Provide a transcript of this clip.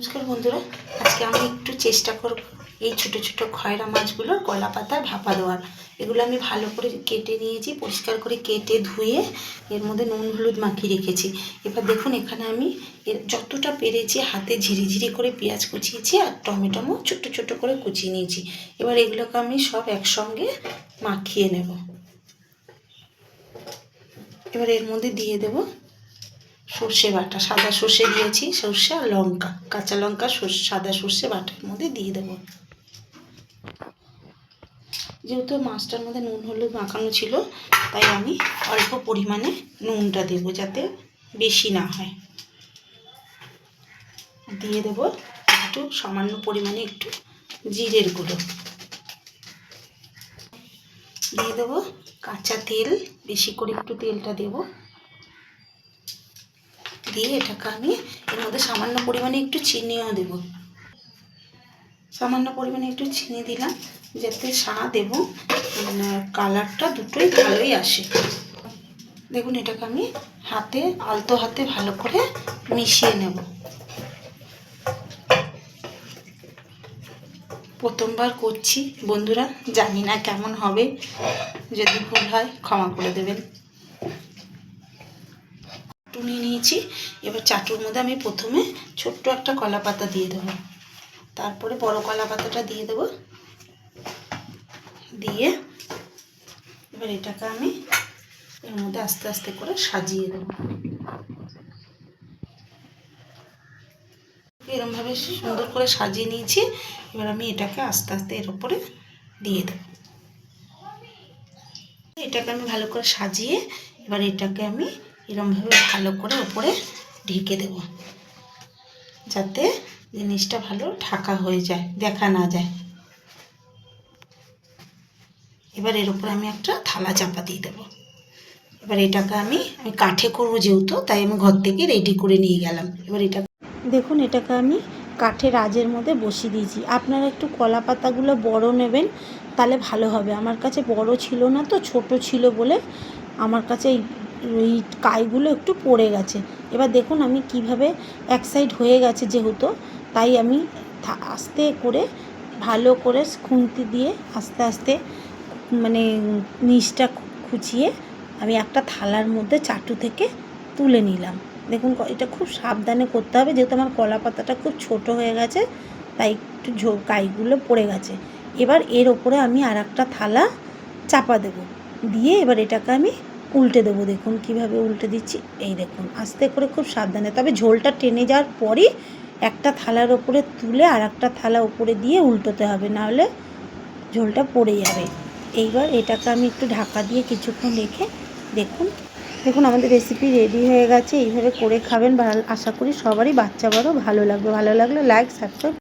নমস্কার বন্ধুরা, আজকে আমি একটু চেষ্টা করব এই ছোট ছোট খয়রা মাছগুলোর কলা পাতার ভাপা দেওয়ার। এগুলো আমি ভালো করে কেটে নিয়েছি, পরিষ্কার করে কেটে ধুয়ে এর মধ্যে নুন হলুদ মাখিয়ে রেখেছি। এবার দেখুন, এখানে আমি যতটা পেরেছি হাতে ঝিরিঝিরি করে পেঁয়াজ কুচিয়েছি আর টমেটোও ছোট ছোট করে কুচিয়ে নিয়েছি। এবার এগুলোকে আমি সব একসঙ্গে মাখিয়ে নেব। এবার এর মধ্যে দিয়ে দেব সর্ষে বাটা, সাদা সর্ষে দিয়েছি, সর্ষে আর লঙ্কা, কাঁচা লঙ্কা, সাদা সর্ষে বাটার মধ্যে দিয়ে দেব। যেহেতু মাছটার মধ্যে নুন হলুদ মাখানো ছিল, তাই আমি অল্প পরিমাণে নুনটা দেব, যাতে বেশি না হয়। দিয়ে দেব একটু সামান্য পরিমাণে একটু জিরের গুঁড়ো, দিয়ে দেব কাঁচা তেল, বেশি করে একটু তেলটা দেব। দিয়ে এটাকে আমি এর মধ্যে সামান্য পরিমাণে একটু চিনিও দেব, সামান্য পরিমাণে একটু চিনি দিলাম, যাতে স্বাদ এবং কালারটা দুটোই ভালোই আসে। দেখুন, এটাকে আমি হাতে আলতো হাতে ভালো করে মিশিয়ে নেব। প্রথমবার করছি বন্ধুরা, জানি না কেমন হবে, যদি ভুল হয় ক্ষমা করে দেবেন। চাটু নিয়ে নিয়েছি, এবার চাটুর মধ্যে আমি প্রথমে ছোট্ট একটা কলা পাতা দিয়ে দেবো, তারপরে বড় কলা পাতাটা দিয়ে দেবো। দিয়ে এবার এটাকে আমি এর মধ্যে আস্তে আস্তে করে সাজিয়ে দেবো। এরমভাবে সুন্দর করে সাজিয়ে নিয়েছি। এবার আমি এটাকে আস্তে আস্তে এর উপরে দিয়ে দেবো। এটাকে আমি ভালো করে সাজিয়ে এবার এটাকে আমি এরমভাবে ভালো করে উপরে ঢেকে দেব, যাতে জিনিসটা ভালো ঢাকা হয়ে যায়, দেখা না যায়। এবার এর উপরে আমি একটা থালা চাপা দিয়ে দেবো। এবার এটাকে আমি কাঠে করবো যেহেতু, তাই আমি ঘর থেকে রেডি করে নিয়ে গেলাম। এবার এটা দেখুন, এটাকে আমি কাঠের আজের মধ্যে বসিয়ে দিয়েছি। আপনারা একটু কলা পাতাগুলো বড় নেবেন, তাহলে ভালো হবে। আমার কাছে বড় ছিল না, তো ছোট ছিল বলে আমার কাছে এই কাইগুলো একটু পড়ে গেছে। এবার দেখুন আমি কিভাবে এক সাইড হয়ে গেছে যেহেতু, তাই আমি আস্তে করে ভালো করে খুন্তি দিয়ে আস্তে আস্তে মানে নিচটা খুঁচিয়ে আমি একটা থালার মধ্যে চাটু থেকে তুলে নিলাম। দেখুন, এটা খুব সাবধানে করতে হবে, যেহেতু আমার কলা পাতাটা খুব ছোট হয়ে গেছে, তাই একটু কাইগুলো পড়ে গেছে। এবার এর ওপরে আমি আর একটা থালা চাপা দেব, দিয়ে এবার এটাকে আমি উল্টে দেবো। দেখুন কিভাবে উল্টে দিচ্ছি, এই দেখুন আস্তে করে খুব সাবধানে। তবে ঝোলটা টেনে যাওয়ার পরই একটা থালার ওপরে তুলে আর একটা থালা উপরে দিয়ে উল্টোতে হবে, নাহলে ঝোলটা পড়ে যাবে। এইবার এটাকে আমি একটু ঢাকা দিয়ে কিছুক্ষণ রেখে দেখুন আমাদের রেসিপি রেডি হয়ে গেছে। এইভাবে করে খাবেন, আশা করি সবারই বাচ্চা বড় ভালো লাগবে। ভালো লাগলে লাইক সাবস্ক্রাইব